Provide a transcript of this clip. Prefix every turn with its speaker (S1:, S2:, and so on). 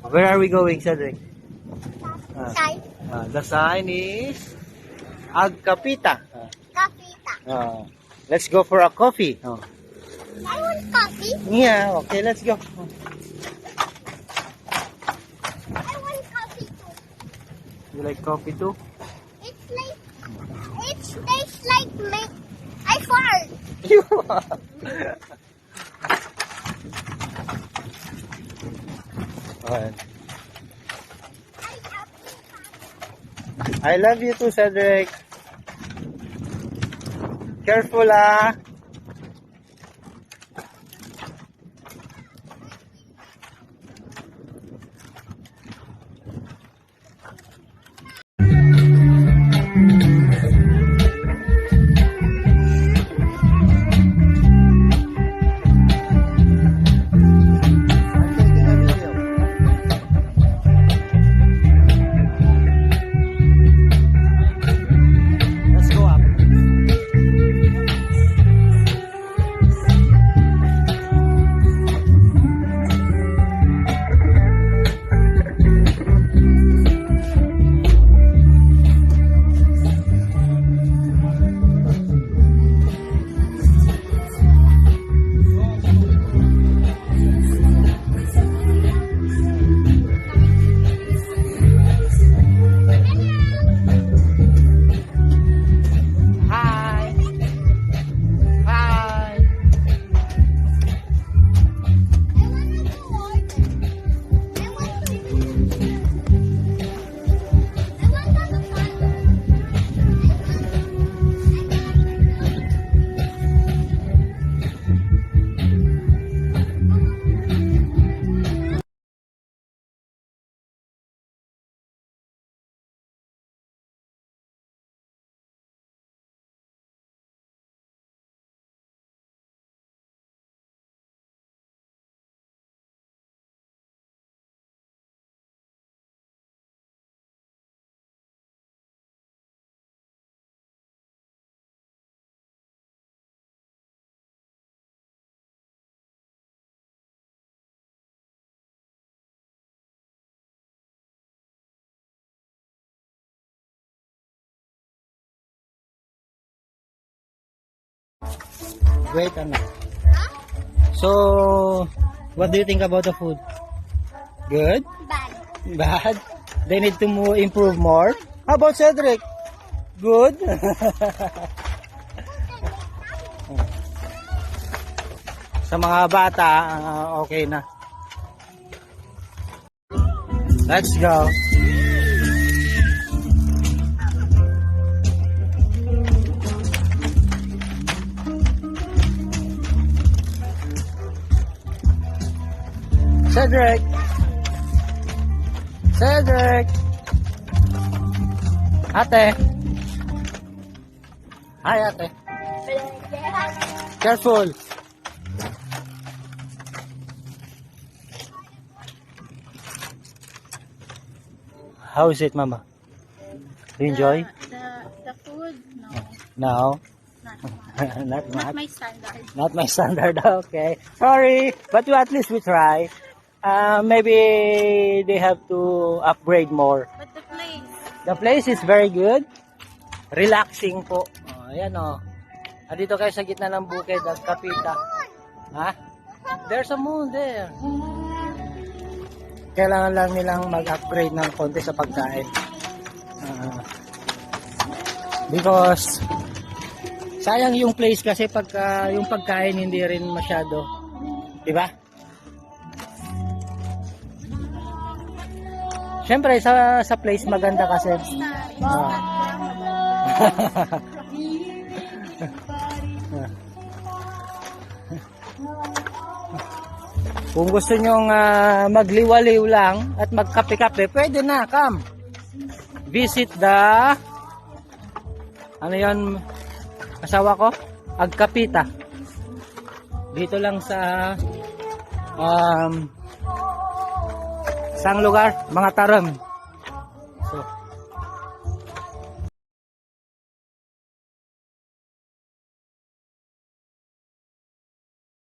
S1: Where are we going, Cedric?
S2: Sign.
S1: The sign is Agkapita.
S2: Kapita.
S1: Let's go for a coffee.
S2: I want coffee.
S1: Yeah, okay, let's go.
S2: I want coffee too.
S1: You like coffee too?
S2: It tastes like milk. I fart.
S1: You I love you too, Cedric. Careful, ah. Let's go up. Hi. Hi. Wait, anak. So, what do you think about the food? Good?
S2: Bad.
S1: Bad? They need to improve more? How about Cedric? Good? Sa mga bata, okay na. Let's go. Cedric! Cedric! Ate! Hi, ate. Careful! How is it, Mama? Do you enjoy?
S3: The food?
S1: No?
S3: No.
S1: Not
S3: Not
S1: much.
S3: my standard.
S1: Not my standard, okay. Sorry, but at least we try. Maybe they have to upgrade more.
S3: But the place.
S1: The place is very good. Relaxing po. Ayan o. Dito kayo sa gitna ng bukid at Kapita. Ha? There's a moon there. Kailangan lang nilang mag-upgrade ng konti sa pagkain. Because sayang yung place kasi pagka yung pagkain hindi rin masyado. Diba? Siyempre sa place maganda kasi. Kung gusto nyong magliwaliw lang at magkape-kape, pwede na, come. Visit the ano yon, asawa ko? Agkapita. Dito lang sa saang lugar? Mga Taram.